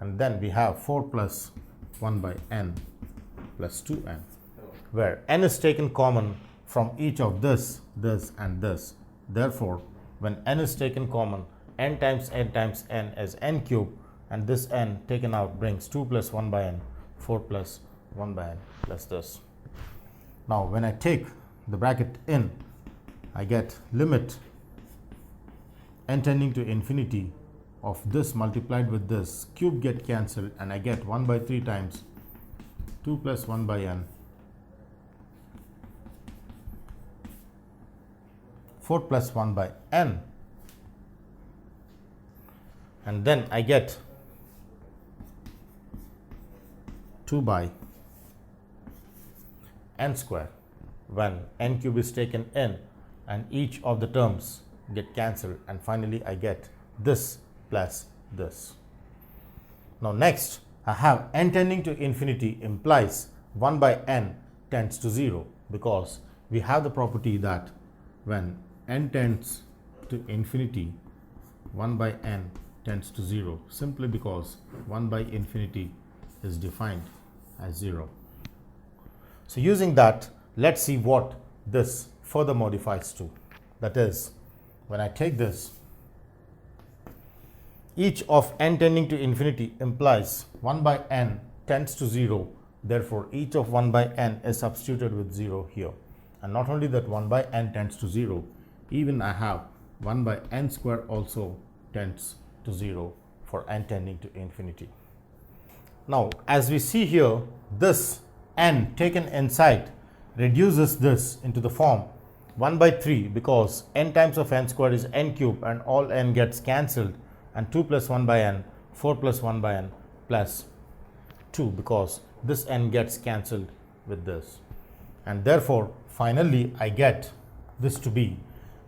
and then we have 4 plus 1 by n plus 2n, where n is taken common from each of this, this and this. Therefore, when n is taken common, n times n is n cube, and this n taken out brings 2 plus 1 by n, 4 plus 1 by n plus this. Now, when I take the bracket in, I get limit n tending to infinity of this multiplied with this, cube get cancelled, and I get 1 by 3 times 2 plus 1 by n, 4 plus 1 by n, and then I get 2 by n square when n cube is taken in and each of the terms get cancelled, and finally I get this plus this. Now next, I have n tending to infinity implies 1 by n tends to 0, because we have the property that when n tends to infinity, 1 by n tends to 0, simply because 1 by infinity is defined as 0. So using that, let's see what this further modifies to. That is, when I take this, each of n tending to infinity implies 1 by n tends to 0. Therefore, each of 1 by n is substituted with 0 here. And not only that 1 by n tends to 0, even I have 1 by n square also tends to 0 for n tending to infinity. Now, as we see here, this n taken inside reduces this into the form 1 by 3, because n times of n square is n cube and all n gets cancelled, and 2 plus 1 by n, 4 plus 1 by n plus 2, because this n gets cancelled with this. And therefore, finally I get this to be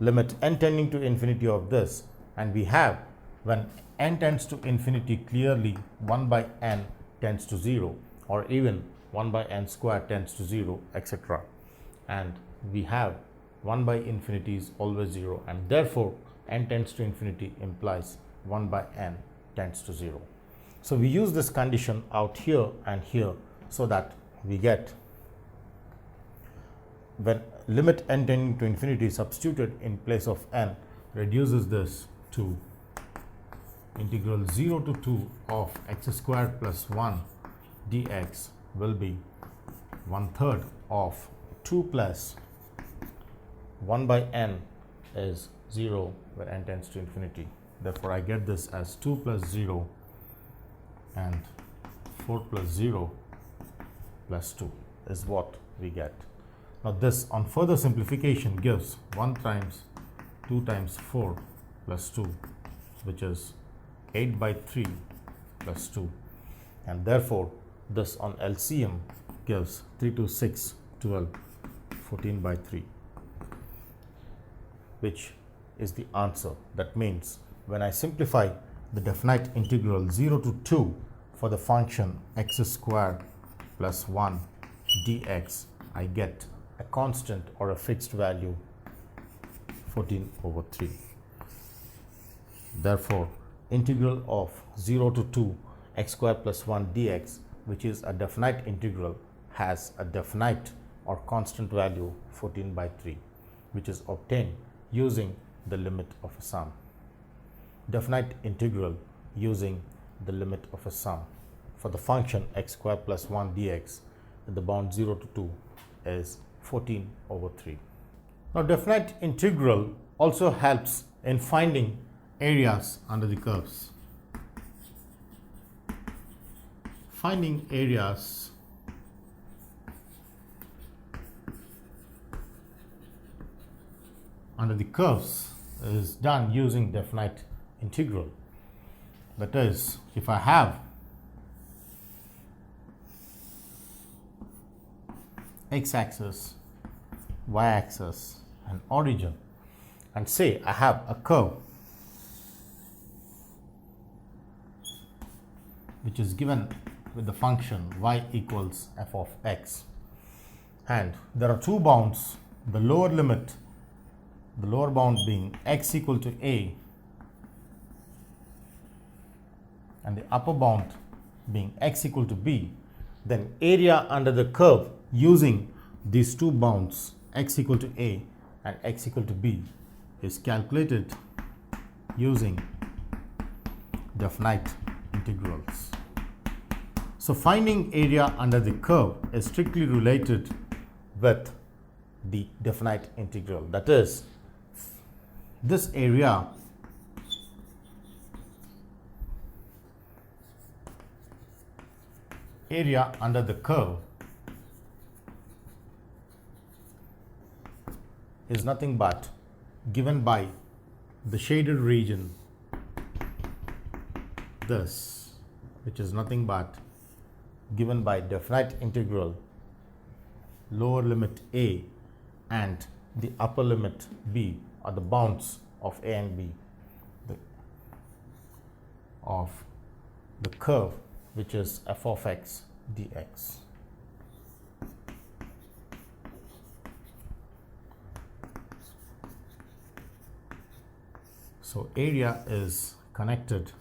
limit n tending to infinity of this, and we have when n tends to infinity, clearly 1 by n tends to 0, or even 1 by n square tends to 0, etc. And we have 1 by infinity is always 0, and therefore n tends to infinity implies 1 by n tends to 0. So we use this condition out here and here, so that we get when limit n tending to infinity substituted in place of n reduces this to integral 0 to 2 of x squared plus 1 dx will be 1/3 of 2 plus 1 by n is 0 when n tends to infinity. Therefore, I get this as 2 plus 0 and 4 plus 0 plus 2 is what we get. Now, this on further simplification gives 1 times 2 times 4 plus 2, which is 8 by 3 plus 2, and therefore, this on LCM gives 3 to 6, 12, 14 by 3, which is the answer. That means when I simplify the definite integral 0 to 2 for the function x squared plus 1 dx, I get a constant or a fixed value 14 over 3. Therefore, integral of 0 to 2 x squared plus 1 dx, which is a definite integral, has a definite or constant value 14 by 3, which is obtained using the limit of a sum. Definite integral using the limit of a sum for the function x squared plus 1 dx in the bound 0 to 2 is 14 over 3. Now, definite integral also helps in finding areas under the curves. Finding areas under the curves is done using definite integral. That is, if I have x-axis, y-axis and origin, and say I have a curve which is given with the function y equals f of x, and there are two bounds, the lower limit, the lower bound being x equal to a, and the upper bound being x equal to b, then area under the curve using these two bounds x equal to a and x equal to b is calculated using definite integrals. So finding area under the curve is strictly related with the definite integral. That is, this area under the curve is nothing but given by the shaded region, this, which is nothing but given by definite integral lower limit a and the upper limit b are the bounds of a and b of the curve, which is f of x dx. So area is connected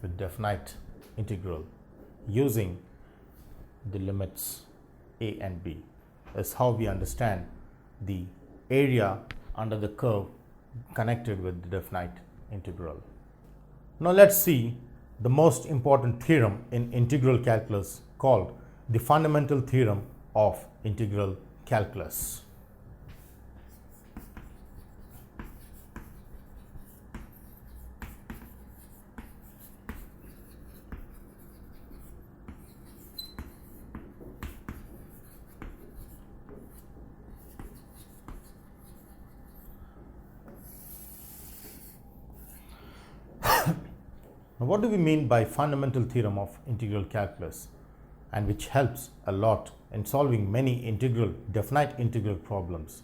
with definite integral using the limits a and b. Is how we understand the area under the curve connected with the definite integral. Now let's see the most important theorem in integral calculus called the fundamental theorem of integral calculus. Now, what do we mean by fundamental theorem of integral calculus, and which helps a lot in solving many definite integral problems?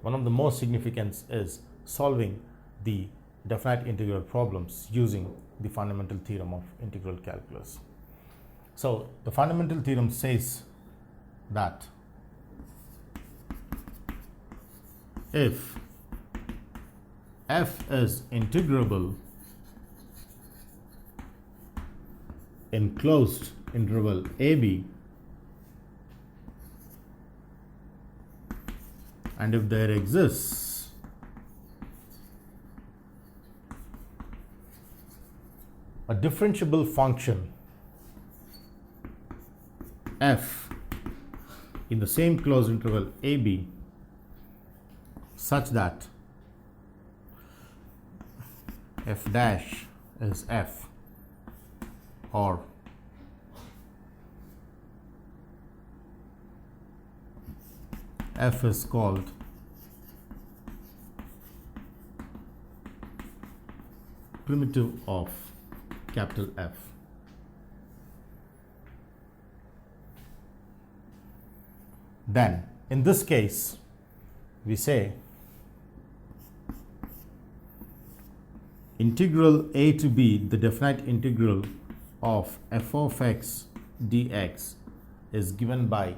One of the most significant is solving the definite integral problems using the fundamental theorem of integral calculus. So the fundamental theorem says that if f is integrable in closed interval AB, and if there exists a differentiable function f in the same closed interval AB such that f dash is f, or f is called primitive of capital F. Then in this case we say integral a to b, the definite integral of f of x dx is given by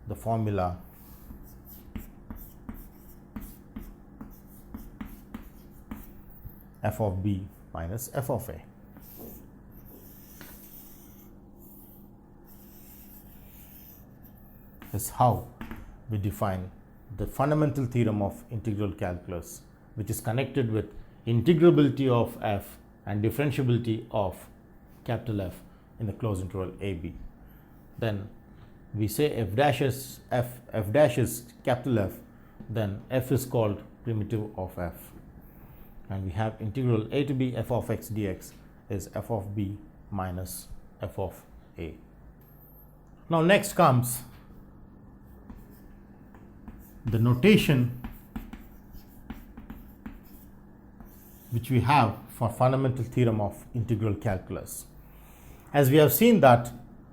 the formula f of b minus f of a. Is how we define the fundamental theorem of integral calculus, which is connected with integrability of f and differentiability of capital F in the closed interval AB. Then we say f dash is capital F, then f is called primitive of f, and we have integral a to b f of x dx is f of b minus f of a. Now next comes the notation which we have for fundamental theorem of integral calculus. As we have seen that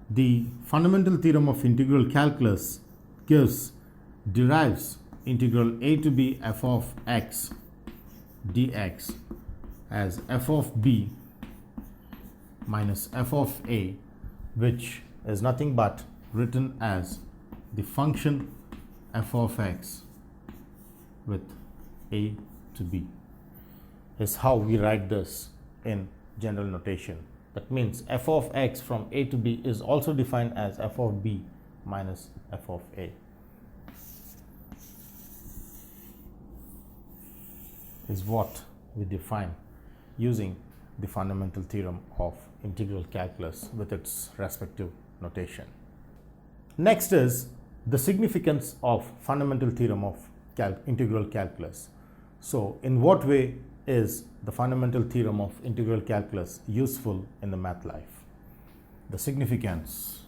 the fundamental theorem of integral calculus derives integral a to b f of x dx as f of b minus f of a, which is nothing but written as the function f of x with a to b. is how we write this in general notation. That means f of x from a to b is also defined as f of b minus f of a. Is what we define using the fundamental theorem of integral calculus with its respective notation. Next is the significance of fundamental theorem of integral calculus. So, in what way is the fundamental theorem of integral calculus useful in the math life? The significance.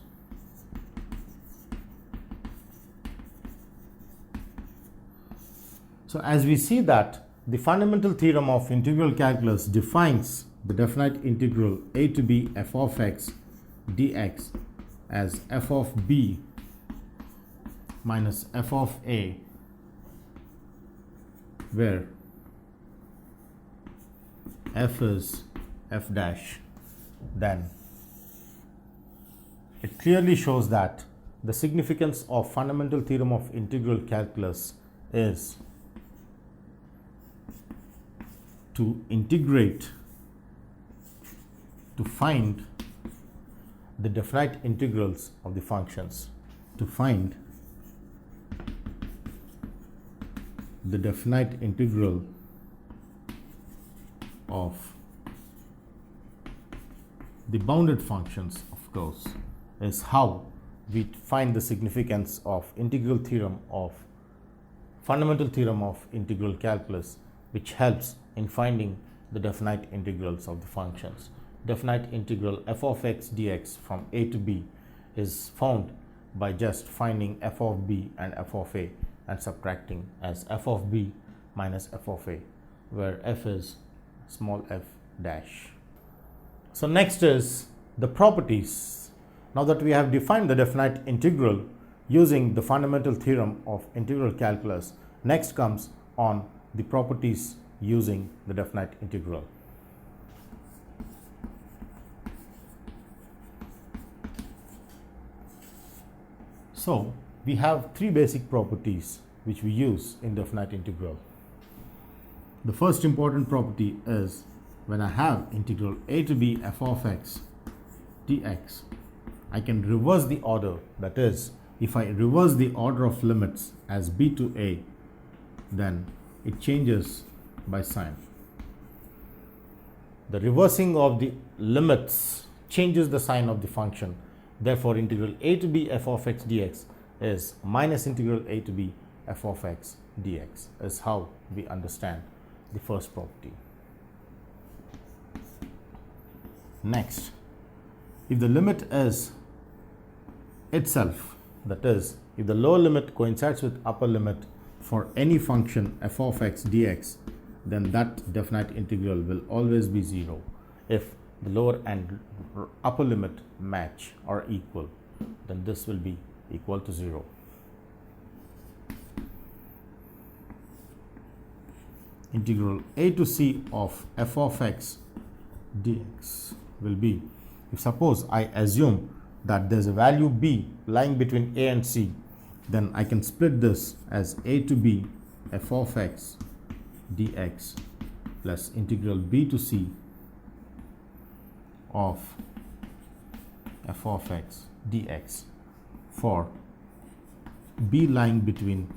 So, as we see that the fundamental theorem of integral calculus defines the definite integral a to b f of x dx as f of b minus f of a, where f is f dash, then it clearly shows that the significance of fundamental theorem of integral calculus is to integrate to find the definite integrals of the functions, to find the definite integral of the bounded functions, of course, is how we find the significance of integral theorem of fundamental theorem of integral calculus, which helps in finding the definite integrals of the functions. Definite integral f of x dx from a to b is found by just finding f of b and f of a and subtracting as f of b minus f of a, where f is small f dash. So, next is the properties. Now that we have defined the definite integral using the fundamental theorem of integral calculus, next comes on the properties using the definite integral. So, we have three basic properties which we use in definite integral. The first important property is when I have integral a to b f of x dx, I can reverse the order. That is, if I reverse the order of limits as b to a, then it changes by sign. The reversing of the limits changes the sign of the function. Therefore, integral a to b f of x dx is minus integral a to b f of x dx, is how we understand the first property. Next, if the limit is itself, that is, if the lower limit coincides with upper limit for any function f of x dx, then that definite integral will always be 0 if the lower and upper limit match or equal, then this will be equal to 0. Integral a to c of f of x dx will be, if suppose I assume that there is a value b lying between a and c, then I can split this as a to b f of x dx plus integral b to c of f of x dx for b lying between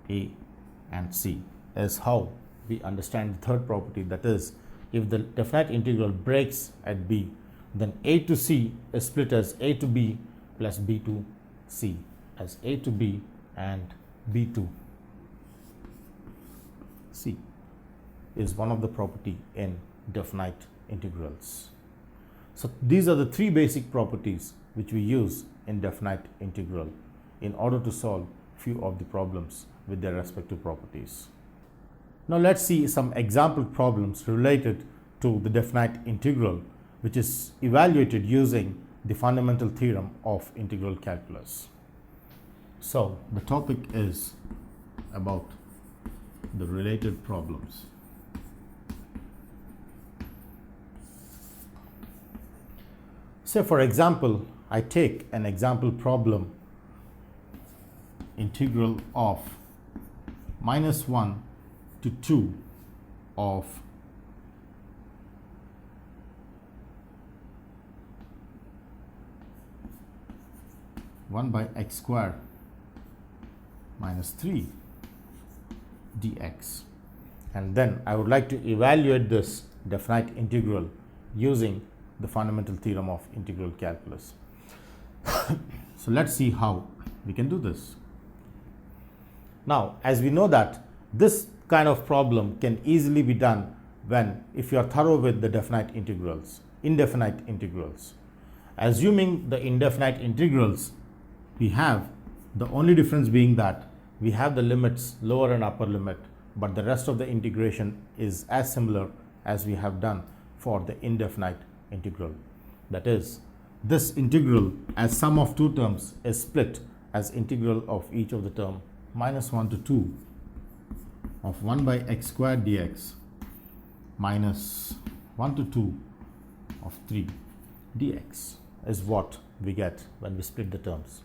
a and c, is how we understand the third property. That is, if the definite integral breaks at b, then a to c is split as a to b plus b to c, as a to b and b to c is one of the property in definite integrals. So, these are the three basic properties which we use in definite integral in order to solve few of the problems with their respective properties. Now, let us see some example problems related to the definite integral, which is evaluated using the fundamental theorem of integral calculus. So, the topic is about the related problems. Say, for example, I take an example problem, integral of -1 to 2 of 1 by x square minus 3 dx. And then I would like to evaluate this definite integral using the fundamental theorem of integral calculus. So let's see how we can do this. Now, as we know that this kind of problem can easily be done if you are thorough with the indefinite integrals. Assuming the indefinite integrals, we have the only difference being that we have the limits lower and upper limit, but the rest of the integration is as similar as we have done for the indefinite integral. That is, this integral as sum of two terms is split as integral of each of the term minus 1 to 2 of 1 by x squared dx minus 1 to 2 of 3 dx is what we get when we split the terms.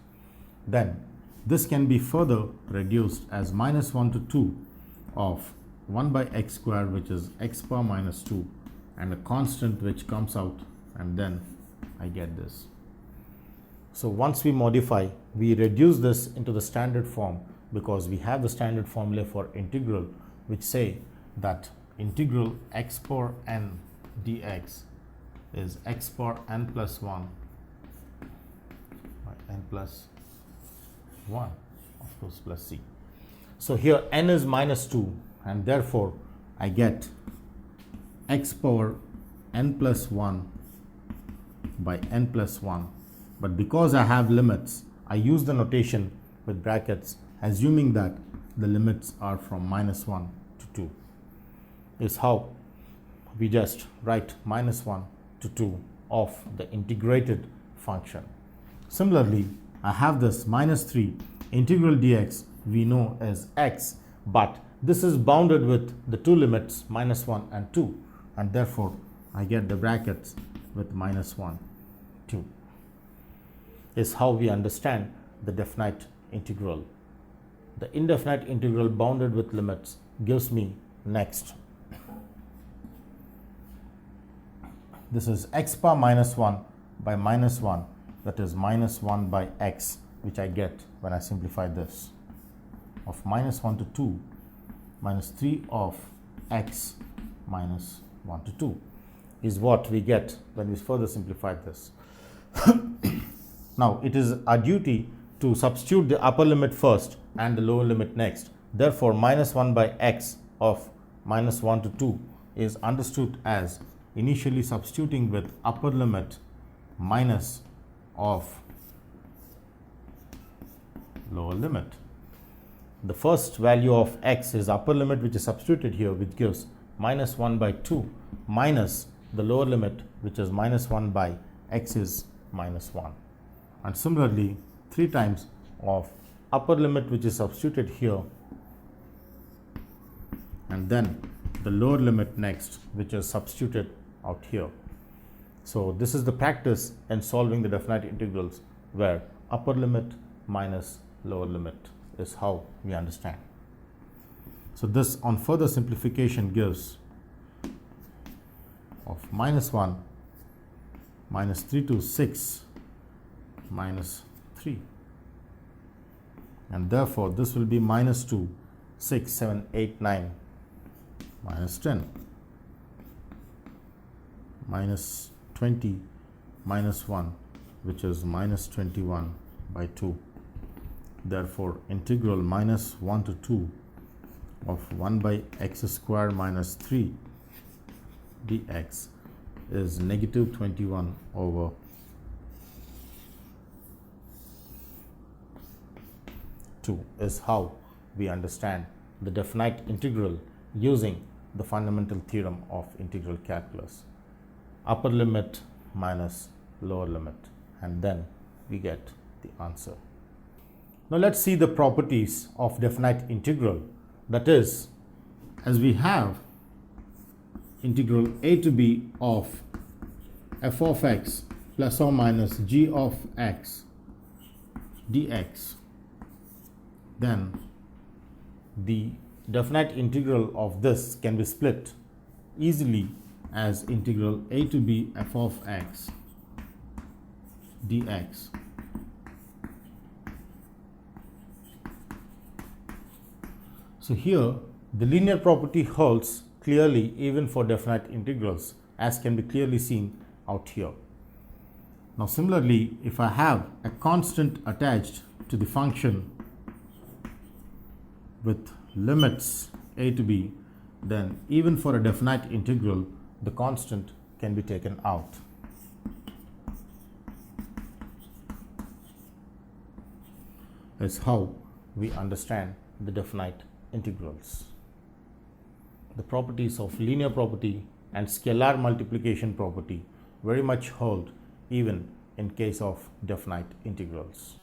Then this can be further reduced as minus 1 to 2 of 1 by x squared, which is x power minus 2, and a constant which comes out, and then I get this. So once we modify, we reduce this into the standard form, because we have the standard formula for integral which say that integral x power n dx is x power n plus 1 by n plus 1, of course, plus c. So here n is minus 2, and therefore I get x power n plus 1 by n plus 1. But because I have limits, I use the notation with brackets, assuming that the limits are from minus 1 to 2. Is how we just write minus 1 to 2 of the integrated function. Similarly, I have this minus 3 integral dx we know as x, but this is bounded with the two limits minus 1 and 2, and therefore I get the brackets with minus 1, 2. Is how we understand the definite integral. The indefinite integral bounded with limits gives me next. This is x power minus 1 by minus 1, that is minus 1 by x, which I get when I simplify this, of minus 1 to 2 minus 3 of x minus 1 to 2 is what we get when we further simplify this. Now, it is our duty to substitute the upper limit first and the lower limit next. Therefore, minus 1 by x of minus 1 to 2 is understood as initially substituting with upper limit minus of lower limit. The first value of x is upper limit, which is substituted here, which gives minus 1 by 2 minus the lower limit, which is minus 1 by x is minus 1. And similarly, 3 times of upper limit, which is substituted here, and then the lower limit next, which is substituted out here. So this is the practice in solving the definite integrals, where upper limit minus lower limit is how we understand. So this on further simplification gives of minus 1 minus 3 to 6 minus 3, and therefore this will be minus 2, 6, 7, 8, 9 minus 10 minus 20 minus 1, which is minus 21 by 2. Therefore, integral minus 1 to 2 of 1 by x squared minus 3 dx is negative 21 over 2 is how we understand the definite integral using the fundamental theorem of integral calculus. Upper limit minus lower limit, and then we get the answer. Now let's see the properties of definite integral. That is, as we have integral a to b of f of x plus or minus g of x dx, then the definite integral of this can be split easily as integral a to b f of x dx So here the linear property holds clearly even for definite integrals, as can be clearly seen out here. Now similarly, if I have a constant attached to the function with limits a to b, then even for a definite integral, the constant can be taken out. That's how we understand the definite integrals. The properties of linear property and scalar multiplication property very much hold even in case of definite integrals.